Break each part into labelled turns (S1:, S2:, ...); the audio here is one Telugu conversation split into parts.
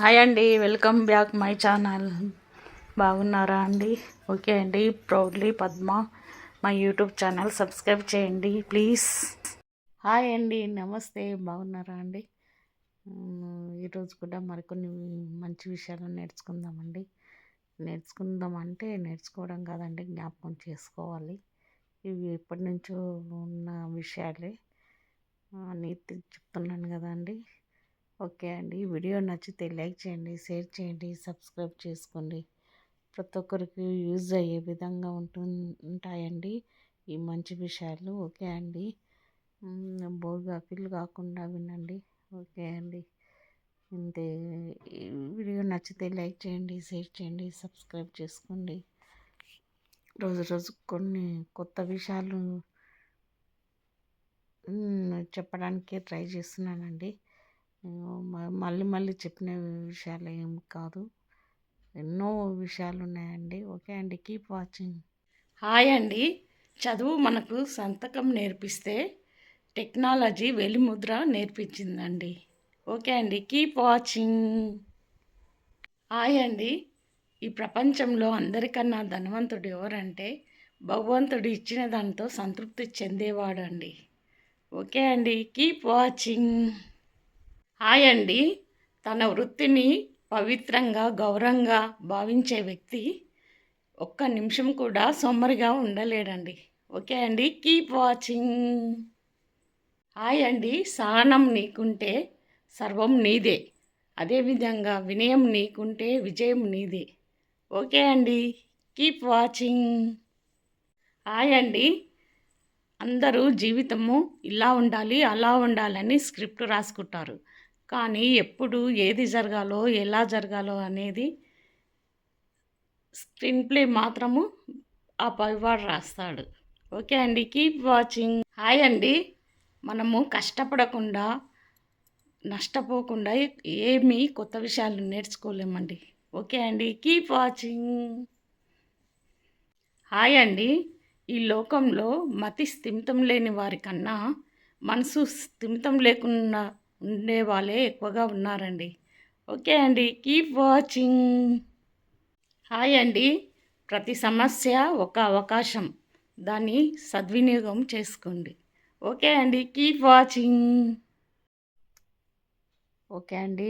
S1: హాయ్ అండి, వెల్కమ్ బ్యాక్ మై ఛానల్. బాగున్నారా అండి? ఓకే అండి. Proudly Padma my YouTube channel subscribe చేయండి ప్లీజ్. హాయ్ అండి, నమస్తే. బాగున్నారా అండి? ఈరోజు కూడా మరికొన్ని మంచి విషయాలు నేర్చుకుందామండి. నేర్చుకోవడం కాదండి, జ్ఞాపకం చేసుకోవాలి. ఇవి ఎప్పటి నుంచో ఉన్న విషయాలే నీతి చెప్తున్నాను కదా అండి. ఓకే అండి. వీడియో నచ్చితే లైక్ చేయండి, షేర్ చేయండి, సబ్స్క్రైబ్ చేసుకోండి. ప్రతి ఒక్కరికి యూజ్ అయ్యే విధంగా ఉంటాయండి ఈ మంచి విషయాలు. ఓకే అండి. బోర్గా ఫీల్ కాకుండా వినండి. ఓకే అండి. ఇంతే. వీడియో నచ్చితే లైక్ చేయండి, షేర్ చేయండి, సబ్స్క్రైబ్ చేసుకోండి. రోజు కొన్ని కొత్త విషయాలు చెప్పడానికే ట్రై చేస్తున్నానండి. మళ్ళీ చెప్పిన విషయాలు ఏం కాదు, ఎన్నో విషయాలు ఉన్నాయండి. ఓకే అండి. Keep watching. హాయ్ అండి. చదువు మనకు సంతకం నేర్పిస్తే టెక్నాలజీ వెలిముద్ర నేర్పించిందండి. ఓకే అండి. Keep watching. హాయ్ అండి. ఈ ప్రపంచంలో అందరికన్నా ధనవంతుడు ఎవరంటే భగవంతుడు ఇచ్చిన దాంతో సంతృప్తి చెందేవాడు అండి. ఓకే అండి. Keep watching. హాయ్ అండి. తన వృత్తిని పవిత్రంగా, గౌరవంగా భావించే వ్యక్తి ఒక్క నిమిషం కూడా సొమ్మరిగా ఉండలేడండి. ఓకే అండి. Keep watching. హాయ్ అండి. సహనం నీకుంటే సర్వం నీదే, అదేవిధంగా వినయం నీకుంటే విజయం నీదే. ఓకే అండి. Keep watching. హాయ్ అండి. అందరూ జీవితము ఇలా ఉండాలి, అలా ఉండాలని స్క్రిప్ట్ రాసుకుంటారు. కానీ ఎప్పుడు ఏది జరగాలో, ఎలా జరగాలో అనేది స్క్రీన్ ప్లే మాత్రము ఆ పైవాడు రాస్తాడు. ఓకే అండి. Keep watching. హాయ్ అండి. మనము కష్టపడకుండా, నష్టపోకుండా ఏమీ కొత్త విషయాలు నేర్చుకోలేమండి. ఓకే అండి. Keep watching. హాయ్ అండి. ఈ లోకంలో మతి స్థిమితం లేని వారికన్నా మనసు స్థిమితం లేకుండా ఉండే వాళ్ళే ఎక్కువగా ఉన్నారండి. ఓకే అండి. Keep watching. హాయ్ అండి. ప్రతి సమస్య ఒక అవకాశం, దాన్ని సద్వినియోగం చేసుకోండి. ఓకే అండి. Keep watching. ఓకే అండి.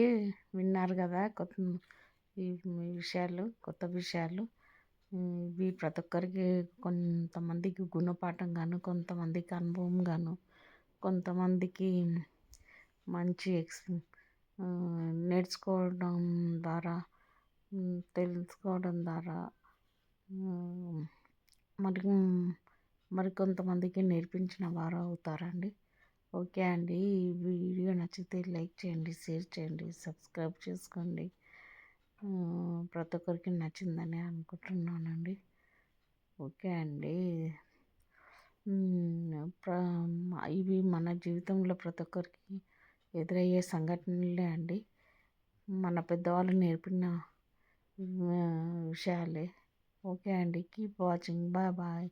S1: విన్నారు కదా ఈ విషయాలు, కొత్త విషయాలు. ఇవి ప్రతి ఒక్కరికి కొంతమందికి గుణపాఠం గాను, కొంతమందికి అనుభవం గాను, కొంతమందికి మంచి నేర్చుకోవడం ద్వారా, తెలుసుకోవడం ద్వారా మరికొంతమందికి నేర్పించిన వారు అవుతారండి. ఓకే అండి. ఈ వీడియో నచ్చితే లైక్ చేయండి, షేర్ చేయండి, సబ్స్క్రైబ్ చేసుకోండి. ప్రతి ఒక్కరికి నచ్చిందని అనుకుంటున్నానండి. ఓకే అండి. ఇవి మన జీవితంలో ప్రతి ఒక్కరికి ఎదురయ్యే సంఘటనలే అండి. మన పెద్దవాళ్ళు నేర్పిన విషయాలే. ఓకే అండి. Keep watching. బాయ్ బాయ్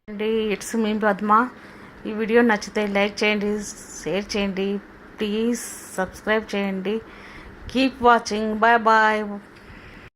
S1: అండి. It's me Padma. ఈ వీడియో నచ్చితే లైక్ చేయండి, షేర్ చేయండి, ప్లీజ్ సబ్స్క్రైబ్ చేయండి. Keep watching. Bye bye.